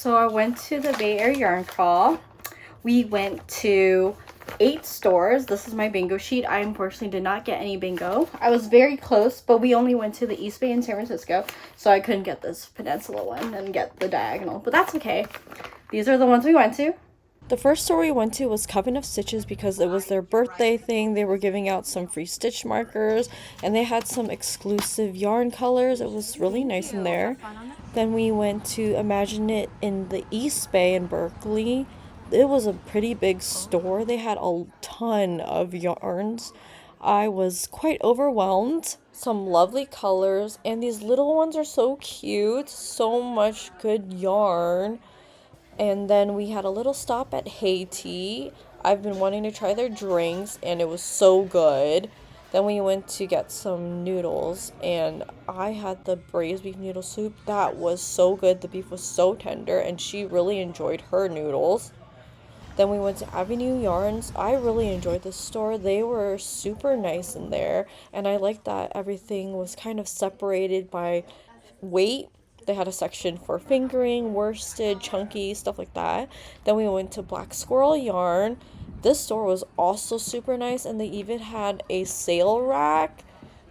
So I went to the Bay Area Yarn Crawl. We went to 8 stores. This is my bingo sheet. I unfortunately did not get any bingo. I was very close, but we only went to the East Bay in San Francisco, so I couldn't get this peninsula one and get the diagonal, but that's okay. These are the ones we went to. The first store we went to was Coven of Stitches because it was their birthday thing. They were giving out some free stitch markers and they had some exclusive yarn colors. It was really nice in there. Then we went to Imagine It in the East Bay in Berkeley. It was a pretty big store. They had a ton of yarns. I was quite overwhelmed. Some lovely colors, and these little ones are so cute. So much good yarn. And then we had a little stop at Haiti. I've been wanting to try their drinks, and it was so good. Then we went to get some noodles, and I had the braised beef noodle soup. That was so good. The beef was so tender, and she really enjoyed her noodles. Then we went to Avenue Yarns. I really enjoyed this store. They were super nice in there, and I liked that everything was kind of separated by weight. They had a section for fingering, worsted, chunky, stuff like that. Then we went to Black Squirrel Yarn. This store was also super nice, and they even had a sale rack.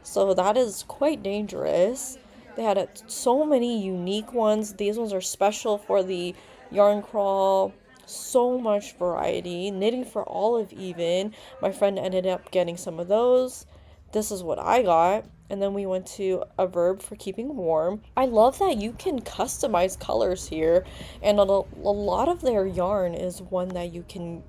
So that is quite dangerous. They had so many unique ones. These ones are special for the yarn crawl. So much variety. Knitting for Olive even. My friend ended up getting some of those. This is what I got. And then we went to A Verb for Keeping Warm. I love that you can customize colors here, and a lot of their yarn is one that you can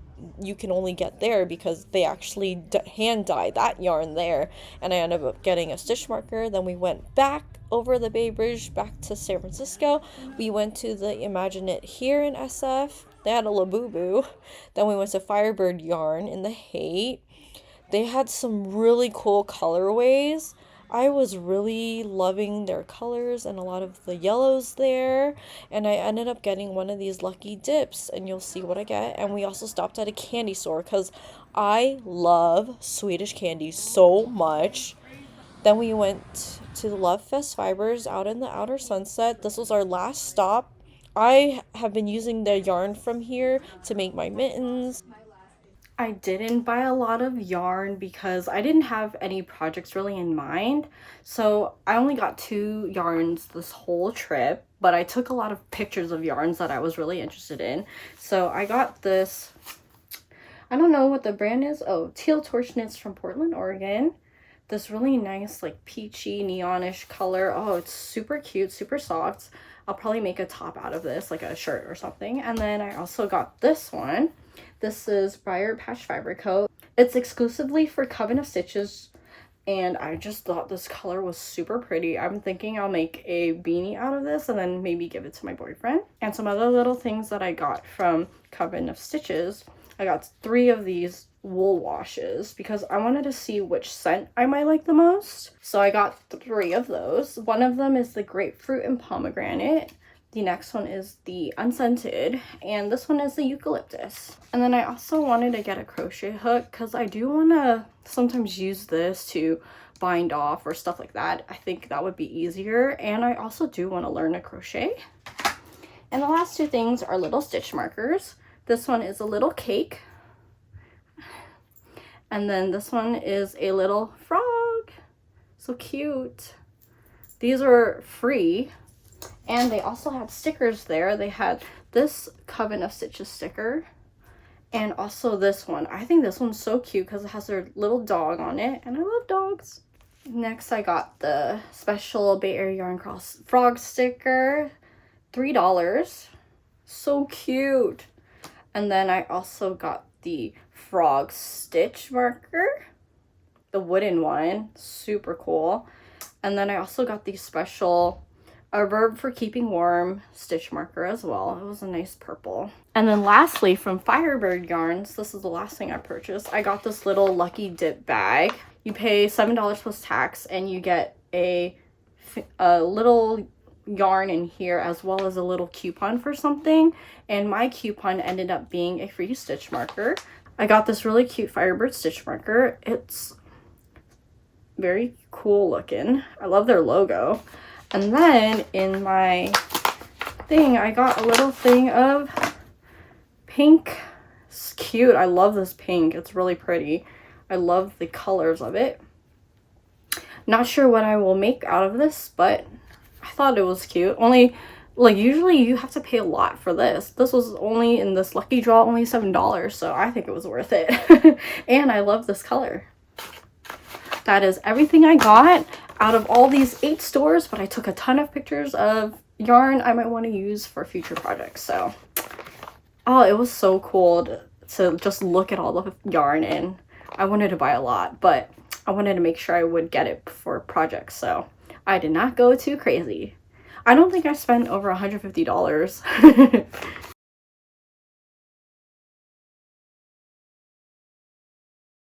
only get there because they actually hand dye that yarn there. And I ended up getting a stitch marker. Then we went back over the Bay Bridge back to San Francisco. We went to the Imagine It here in SF. They had a Labubu. Then we went to Firebird Yarn in the Haight. They had some really cool colorways. I was really loving their colors and a lot of the yellows there. And I ended up getting one of these lucky dips, and you'll see what I get. And we also stopped at a candy store because I love Swedish candy so much. Then we went to the Love Fest Fibers out in the Outer Sunset. This was our last stop. I have been using the yarn from here to make my mittens. I didn't buy a lot of yarn because I didn't have any projects really in mind. So I only got 2 yarns this whole trip, but I took a lot of pictures of yarns that I was really interested in. So I got this, I don't know what the brand is. Oh, Teal Torch Knits from Portland, Oregon. This really nice like peachy neonish color. Oh, it's super cute, super soft. I'll probably make a top out of this, like a shirt or something. And then I also got this one. This is Briar Patch Fiber Coat. It's exclusively for Coven of Stitches, and I just thought this color was super pretty. I'm thinking I'll make a beanie out of this and then maybe give it to my boyfriend. And some other little things that I got from Coven of Stitches. I got 3 of these wool washes because I wanted to see which scent I might like the most. So I got 3 of those. One of them is the grapefruit and pomegranate. The next one is the unscented, and this one is the eucalyptus. And then I also wanted to get a crochet hook because I do want to sometimes use this to bind off or stuff like that. I think that would be easier, and I also do want to learn to crochet. And the last 2 things are little stitch markers. This one is a little cake, and then this one is a little frog. So cute. These are free. And they also had stickers there. They had this Coven of Stitches sticker and also this one. I think this one's so cute because it has their little dog on it, and I love dogs. Next, I got the special Bay Area Yarn Cross frog sticker, $3. So cute. And then I also got the frog stitch marker, the wooden one, super cool. And then I also got the special A Verb for Keeping Warm stitch marker as well. It was a nice purple. And then lastly, from Firebird Yarns, this is the last thing I purchased. I got this little lucky dip bag. You pay $7 plus tax, and you get a little yarn in here as well as a little coupon for something. And my coupon ended up being a free stitch marker. I got this really cute Firebird stitch marker. It's very cool looking. I love their logo. And then in my thing, I got a little thing of pink. It's cute. I love this pink. It's really pretty. I love the colors of it. Not sure what I will make out of this, but I thought it was cute. Only, like, usually you have to pay a lot for this. This was only in this lucky draw, only $7, so I think it was worth it. And I love this color. That is everything I got out of all these 8 stores, but I took a ton of pictures of yarn I might want to use for future projects. So, oh, it was so cool to just look at all the yarn, and I wanted to buy a lot, but I wanted to make sure I would get it for projects, so I did not go too crazy. I don't think I spent over $150.